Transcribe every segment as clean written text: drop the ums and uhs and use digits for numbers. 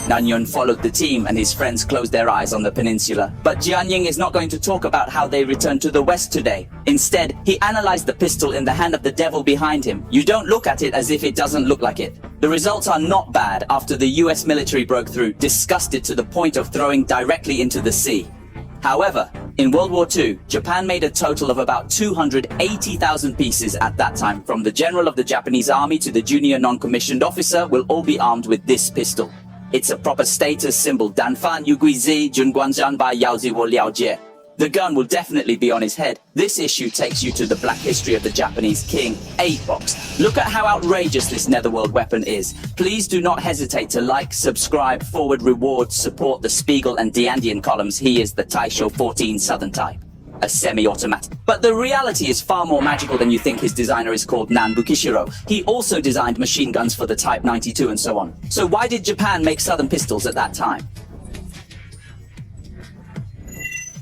Nanyun followed the team and his friends closed their eyes on the peninsula. But Jianying is not going to talk about how they returned to the west today. Instead, he analyzed the pistol in the hand of the devil behind him. You don't look at it as if it doesn't look like it. The results are not bad after the US military broke through, discussed it to the point of throwing directly into the sea. However, in World War II, Japan made a total of about 280,000 pieces at that time. From the general of the Japanese army to the junior non-commissioned officer will all be armed with this pistol. It's a proper status symbol. Danfan Yuguizi Junguanzhan Bai Yaozi Wo Liaojie. The gun will definitely be on his head. This issue takes you to the black history of the Japanese king, 8-box. Look at how outrageous this netherworld weapon is. Please do not hesitate to like, subscribe, forward rewards, support the Spiegel and Diandian columns. He is the Taisho 14 Southern type, a semi-automatic. But the reality is far more magical than you think. His designer is called Nambu Kishiro. He also designed machine guns for the Type 92 and so on. So why did Japan make Southern pistols at that time?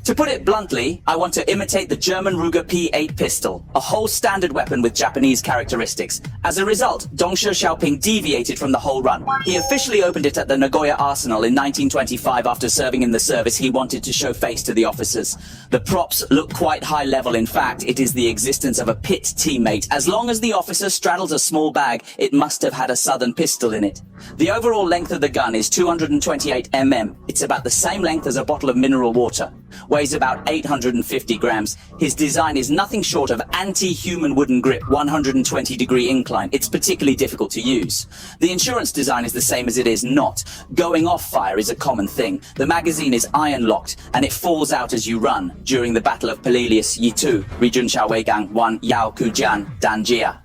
To put it bluntly, I want to imitate the German Ruger P8 pistol, a whole standard weapon with Japanese characteristics. As a result, Dongsha Xiaoping deviated from the whole run. He officially opened it at the Nagoya Arsenal in 1925 after serving in the service. He wanted to show face to the officers. The props look quite high level. In fact, it is the existence of a pit teammate. As long as the officer straddles a small bag, it must have had a Southern pistol in it. The overall length of the gun is 228 mm. It's about the same length as a bottle of mineral water. Weighs about 850 grams. His design is nothing short of anti-human wooden grip, 120-degree incline. It's particularly difficult to use. The insurance design is the same as it is not. Going off fire is a common thing. The magazine is iron-locked, and it falls out as you run. During the Battle of Pelelius Yitu, Rijun Shaowegang 1 Yao Kujian Danjia.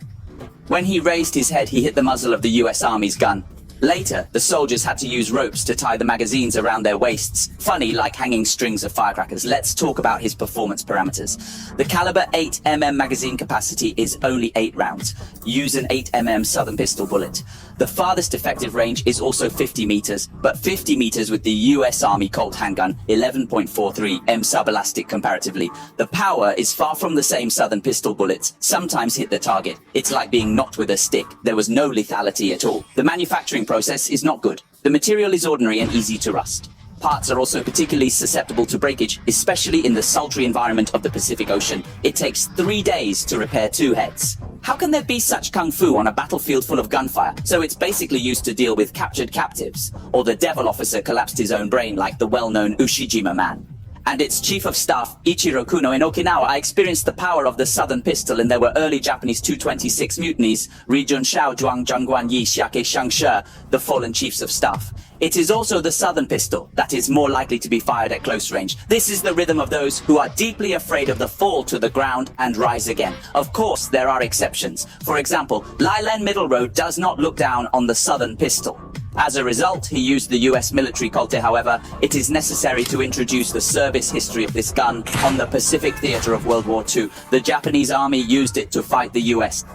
When he raised his head, he hit the muzzle of the US Army's gun. Later, the soldiers had to use ropes to tie the magazines around their waists. Funny, like hanging strings of firecrackers. Let's talk about his performance parameters. The caliber 8mm magazine capacity is only 8 rounds. Use an 8mm Southern pistol bullet. The farthest effective range is also 50 meters, but 50 meters with the US Army Colt handgun, 11.43 M subelastic comparatively. The power is far from the same Southern pistol bullets. Sometimes hit the target. It's like being knocked with a stick. There was no lethality at all. The manufacturing process is not good. The material is ordinary and easy to rust. Parts are also particularly susceptible to breakage, especially in the sultry environment of the Pacific Ocean. It takes 3 days to repair 2 heads. How can there be such kung fu on a battlefield full of gunfire? So it's basically used to deal with captured captives. Or the devil officer collapsed his own brain like the well-known Ushijima man. And its chief of staff, Ichiro Kuno, in Okinawa. I experienced the power of the Southern pistol, and there were early Japanese 226 mutinies. Rijun Shao Zhuang Zhangguan Yi Xiake Shangshi, the fallen chiefs of staff. It is also the Southern pistol that is more likely to be fired at close range. This is the rhythm of those who are deeply afraid of the fall to the ground and rise again. Of course, there are exceptions. For example, Lailan Middle Road does not look down on the Southern pistol. As a result, he used the US military Colte. However, it is necessary to introduce the service history of this gun on the Pacific theater of World War II. The Japanese army used it to fight the US.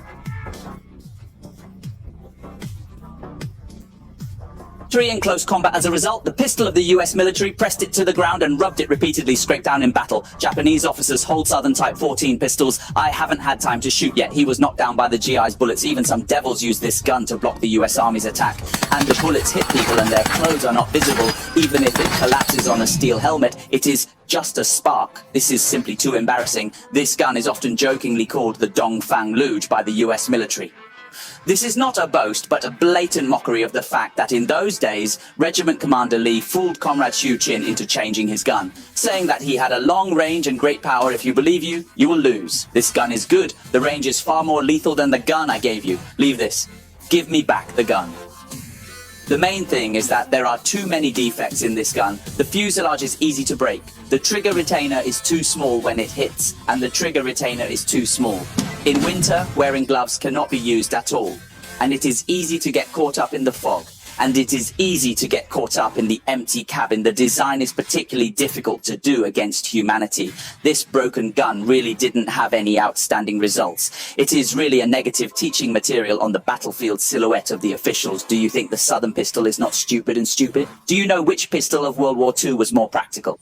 In close combat. As a result, the pistol of the US military pressed it to the ground and rubbed it repeatedly, scraped down in battle. Japanese officers hold Southern Type 14 pistols. I haven't had time to shoot yet. He was knocked down by the GI's bullets. Even some devils use this gun to block the US Army's attack. And the bullets hit people and their clothes are not visible. Even if it collapses on a steel helmet, it is just a spark. This is simply too embarrassing. This gun is often jokingly called the Dongfang Luge by the US military. This is not a boast, but a blatant mockery of the fact that in those days, Regiment Commander Lee fooled Comrade Xu Qin into changing his gun, saying that he had a long range and great power. If you believe you will lose. This gun is good. The range is far more lethal than the gun I gave you. Leave this. Give me back the gun. The main thing is that there are too many defects in this gun. The fuselage is easy to break. The trigger retainer is too small when it hits, and the trigger retainer is too small. In winter, wearing gloves cannot be used at all. And it is easy to get caught up in the fog. And it is easy to get caught up in the empty cabin. The design is particularly difficult to do against humanity. This broken gun really didn't have any outstanding results. It is really a negative teaching material on the battlefield silhouette of the officials. Do you think the Southern pistol is not stupid and stupid? Do you know which pistol of World War II was more practical?